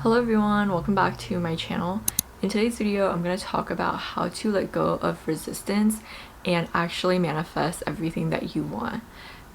Hello everyone, welcome back to my channel. In today's video, I'm going to talk about how to let go of resistance and actually manifest everything that you want.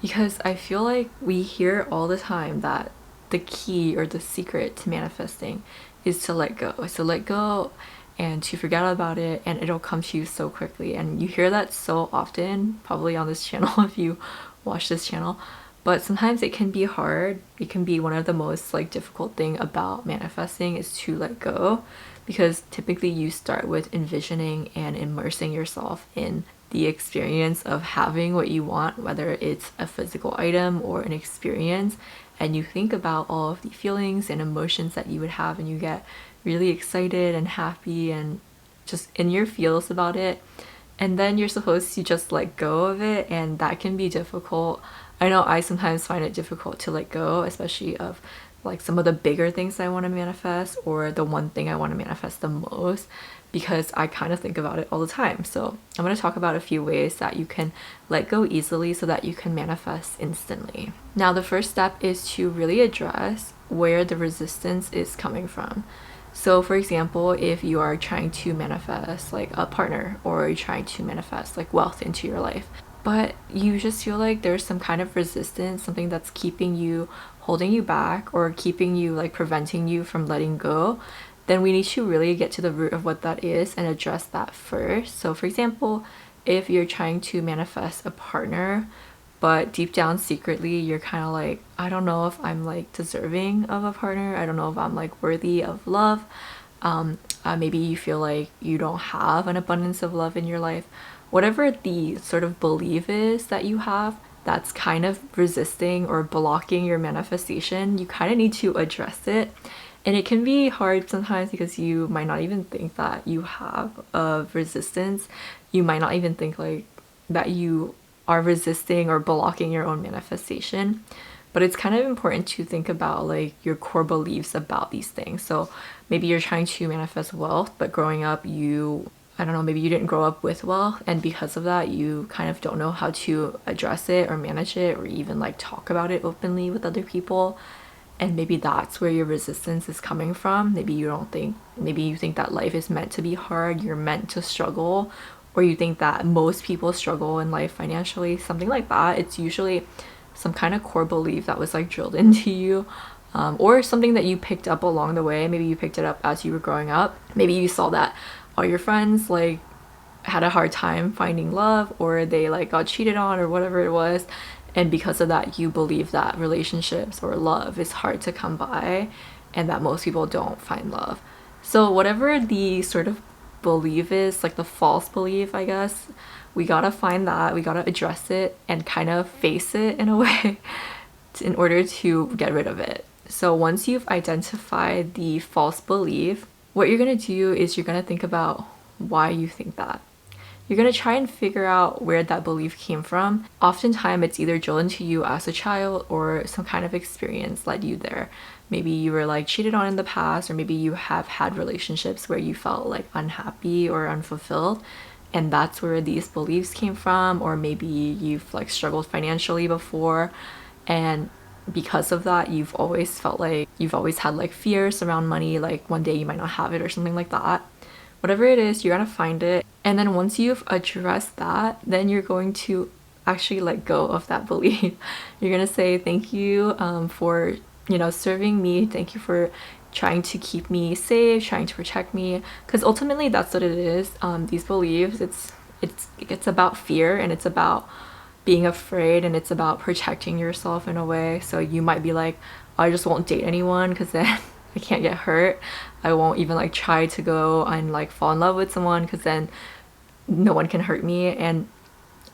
Because I feel like we hear all the time that the key or the secret to manifesting is to let go. It's to let go and to forget about it, and it'll come to you so quickly. And you hear that so often, probably on this channel if you watch this channel. But sometimes it can be hard. It can be one of the most difficult thing about manifesting is to let go, because typically you start with envisioning and immersing yourself in the experience of having what you want, whether it's a physical item or an experience, and you think about all of the feelings and emotions that you would have, and you get really excited and happy and just in your feels about it. And then you're supposed to just let go of it, and that can be difficult. I know I sometimes find it difficult to let go, especially of some of the bigger things I want to manifest, or the one thing I want to manifest the most, because I kind of think about it all the time. So I'm going to talk about a few ways that you can let go easily so that you can manifest instantly. Now, the first step is to really address where the resistance is coming from. So for example, if you are trying to manifest a partner, or you're trying to manifest wealth into your life, but you just feel like there's some kind of resistance, something that's keeping you, holding you back, or keeping you, preventing you from letting go, then we need to really get to the root of what that is and address that first. So for example, if you're trying to manifest a partner, but deep down secretly you're kind of I don't know if I'm deserving of a partner, I don't know if I'm worthy of love. Maybe you feel like you don't have an abundance of love in your life. Whatever the sort of belief is that you have that's kind of resisting or blocking your manifestation, you kind of need to address it. And it can be hard sometimes because you might not even think that you have a resistance. You might not even think that you are resisting or blocking your own manifestation. But it's kind of important to think about your core beliefs about these things. So maybe you're trying to manifest wealth, but growing up I don't know, maybe you didn't grow up with wealth, and because of that you kind of don't know how to address it or manage it, or even talk about it openly with other people. And maybe that's where your resistance is coming from. Maybe you think that life is meant to be hard, you're meant to struggle, or you think that most people struggle in life financially, something like that. It's usually some kind of core belief that was drilled into you, or something that you picked up along the way. Maybe you picked it up as you were growing up. Maybe you saw that all your friends had a hard time finding love, or they got cheated on, or whatever it was, and because of that you believe that relationships or love is hard to come by, and that most people don't find love. So whatever the sort of belief is, the false belief, I guess, we gotta find that, we gotta address it and kind of face it in a way in order to get rid of it. So once you've identified the false belief, what you're gonna do is you're gonna think about why you think that. You're gonna try and figure out where that belief came from. Oftentimes it's either drilled into you as a child, or some kind of experience led you there. Maybe you were cheated on in the past, or maybe you have had relationships where you felt unhappy or unfulfilled, and that's where these beliefs came from. Or maybe you've struggled financially before, and because of that you've always felt you've always had fears around money, one day you might not have it or something like that. Whatever it is, you're gonna find it, and then once you've addressed that, then you're going to actually let go of that belief. You're gonna say thank you for serving me, thank you for trying to keep me safe, trying to protect me, because ultimately that's what it is. These beliefs, it's about fear, and it's about being afraid, and it's about protecting yourself in a way. So you might be I just won't date anyone because then I can't get hurt. I won't even try to go and fall in love with someone because then no one can hurt me. And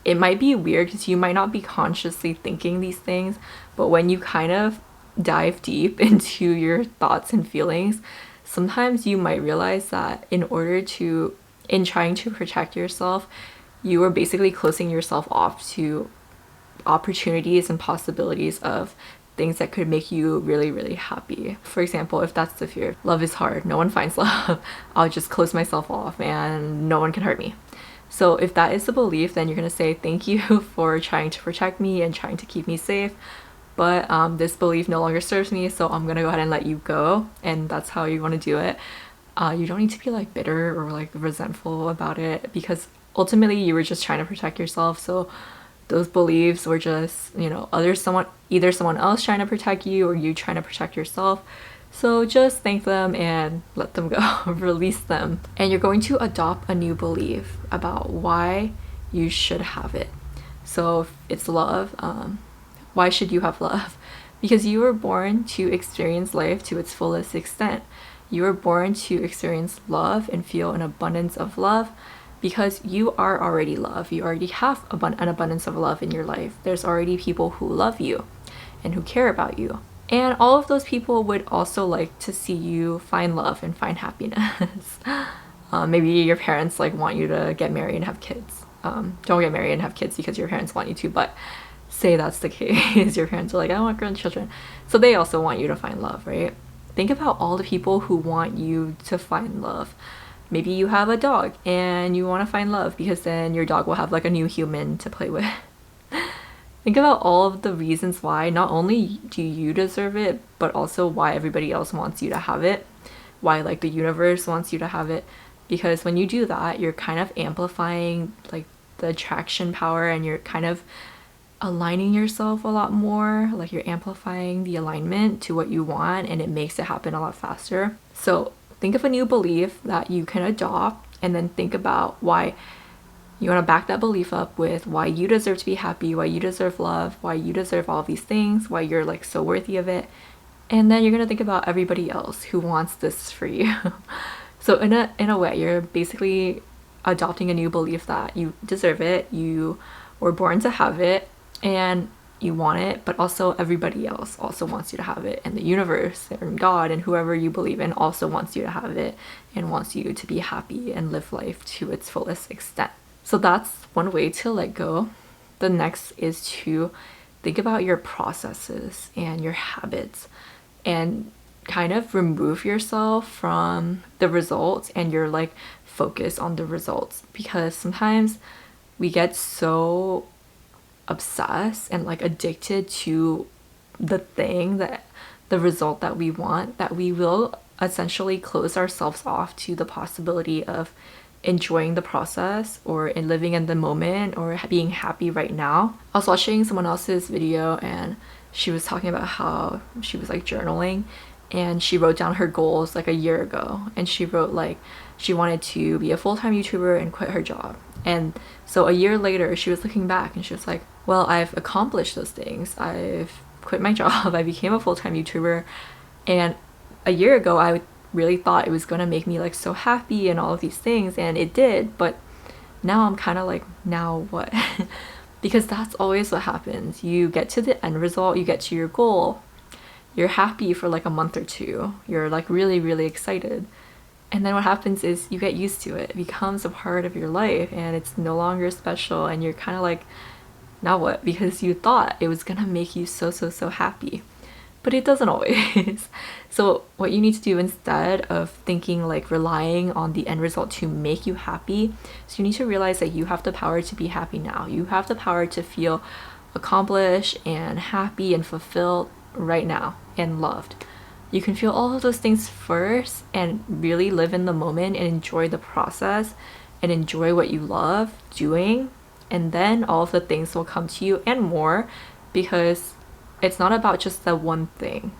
it might be weird because you might not be consciously thinking these things, but when you kind of dive deep into your thoughts and feelings, sometimes you might realize that in trying to protect yourself, you are basically closing yourself off to opportunities and possibilities of things that could make you really, really happy. For example, if that's the fear, love is hard, no one finds love, I'll just close myself off and no one can hurt me. So if that is the belief, then you're gonna say thank you for trying to protect me and trying to keep me safe. but this belief no longer serves me, so I'm gonna go ahead and let you go. And that's how you want to do it. You don't need to be like bitter or like resentful about it, because ultimately you were just trying to protect yourself. So those beliefs were just, you know, either someone else trying to protect you or you trying to protect yourself. So just thank them and let them go. Release them. And you're going to adopt a new belief about why you should have it. So if it's love, why should you have love? Because you were born to experience life to its fullest extent. You were born to experience love and feel an abundance of love, because you are already love. You already have an abundance of love in your life. There's already people who love you and who care about you. And all of those people would also like to see you find love and find happiness. Maybe your parents like want you to get married and have kids. Don't get married and have kids because your parents want you to, but say that's the case. Your parents are like, I want grandchildren. So they also want you to find love, right? Think about all the people who want you to find love. Maybe you have a dog and you want to find love because then your dog will have like a new human to play with. Think about all of the reasons why not only do you deserve it, but also why everybody else wants you to have it. Why like the universe wants you to have it. Because when you do that, you're kind of amplifying like the attraction power, and you're kind of aligning yourself a lot more. Like you're amplifying the alignment to what you want, and it makes it happen a lot faster. So think of a new belief that you can adopt, and then think about why you want to back that belief up with why you deserve to be happy, why you deserve love, why you deserve all these things, why you're like so worthy of it. And then you're going to think about everybody else who wants this for you. So in a way, you're basically adopting a new belief that you deserve it, you were born to have it, and you want it, but also everybody else also wants you to have it, and the universe and God and whoever you believe in also wants you to have it and wants you to be happy and live life to its fullest extent. So that's one way to let go. The next is to think about your processes and your habits and kind of remove yourself from the results and your like focus on the results, because sometimes we get so obsessed and like addicted to the thing, that the result that we want, that we will essentially close ourselves off to the possibility of enjoying the process or in living in the moment or being happy right now. I was watching someone else's video and she was talking about how she was like journaling, and she wrote down her goals like a year ago, and she wrote like she wanted to be a full-time YouTuber and quit her job. And so a year later she was looking back and she was like, well, I've accomplished those things. I've quit my job, I became a full-time YouTuber, and a year ago I really thought it was gonna make me like so happy and all of these things, and it did, but now I'm kind of like, now what? Because that's always what happens. You get to the end result, you get to your goal, you're happy for like a month or two, you're like really, really excited, and then what happens is you get used to it. It becomes a part of your life and it's no longer special, and you're kind of like, now what? Because you thought it was gonna make you so happy, but it doesn't always. So what you need to do instead of thinking like relying on the end result to make you happy, so you need to realize that you have the power to be happy now. You have the power to feel accomplished and happy and fulfilled right now and loved. You can feel all of those things first and really live in the moment and enjoy the process and enjoy what you love doing, and then all of the things will come to you and more, because it's not about just the one thing.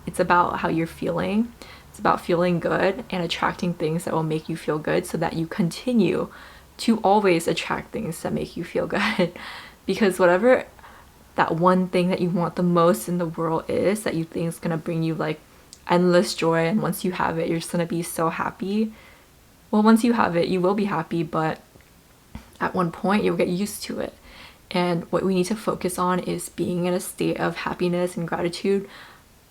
It's about how you're feeling. It's about feeling good and attracting things that will make you feel good, so that you continue to always attract things that make you feel good. Because whatever that one thing that you want the most in the world is, that you think is gonna bring you like endless joy, and once you have it, you're just gonna be so happy. Well, once you have it, you will be happy, but at one point you'll get used to it. And what we need to focus on is being in a state of happiness and gratitude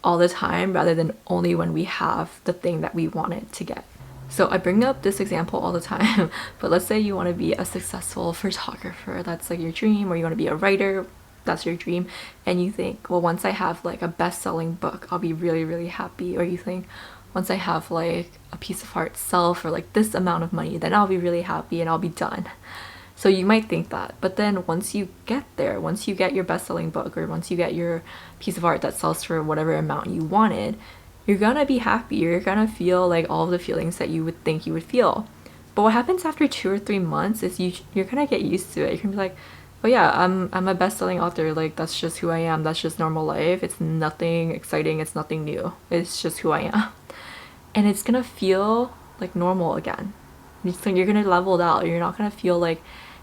all the time, rather than only when we have the thing that we wanted to get. So I bring up this example all the time, but let's say you want to be a successful photographer, that's like your dream, or you want to be a writer, that's your dream, and you think, well, once I have like a best-selling book, I'll be really happy. Or you think, once I have like a piece of art sell for like this amount of money, then I'll be really happy and I'll be done. So you might think that, but then once you get there, once you get your best-selling book, or once you get your piece of art that sells for whatever amount you wanted, you're gonna be happy. You're gonna feel like all of the feelings that you would think you would feel. But what happens after 2 or 3 months is you're gonna get used to it. You're gonna be like, oh yeah, I'm a best-selling author. Like, that's just who I am. That's just normal life. It's nothing exciting. It's nothing new. It's just who I am. And it's gonna feel like normal again. You're gonna level it out. You're not gonna feel like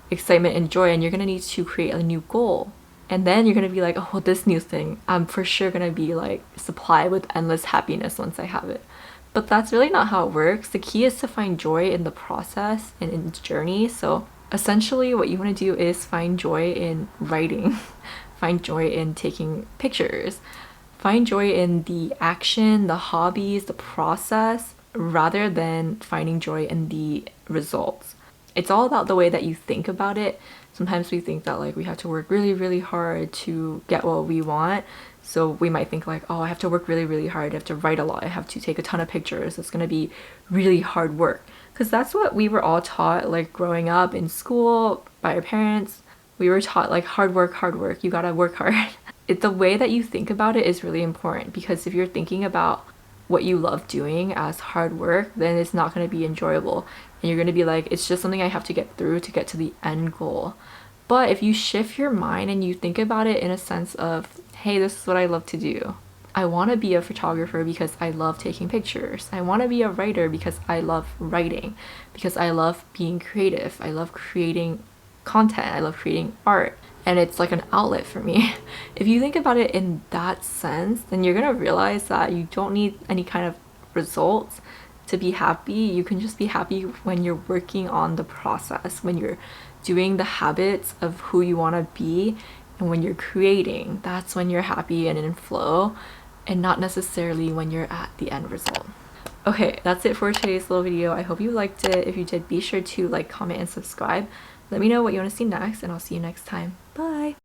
excitement and joy, and you're gonna need to create a new goal. And then you're gonna be like, oh, this new thing, I'm for sure gonna be like supplied with endless happiness once I have it. But that's really not how it works. The key is to find joy in the process and in the journey. So essentially what you want to do is find joy in writing, find joy in taking pictures, find joy in the action, the hobbies, the process, rather than finding joy in the results. It's all about the way that you think about it. Sometimes we think that like we have to work really, really hard to get what we want. So we might think like, oh, I have to work really, really hard. I have to write a lot. I have to take a ton of pictures. It's gonna be really hard work. Because that's what we were all taught like growing up in school by our parents. We were taught like hard work. You gotta work hard. The way that you think about it is really important, because if you're thinking about what you love doing as hard work, then it's not going to be enjoyable, and you're going to be like, it's just something I have to get through to get to the end goal. But if you shift your mind and you think about it in a sense of, hey, this is what I love to do. I want to be a photographer because I love taking pictures. I want to be a writer because I love writing, because I love being creative. I love creating content. I love creating art. And it's like an outlet for me. If you think about it in that sense, then you're gonna realize that you don't need any kind of results to be happy. You can just be happy when you're working on the process, when you're doing the habits of who you want to be, and when you're creating. That's when you're happy and in flow, and not necessarily when you're at the end result. Okay, that's it for today's little video. I hope you liked it. If you did, be sure to like, comment, and subscribe. Let me know what you want to see next, and I'll see you next time. Bye!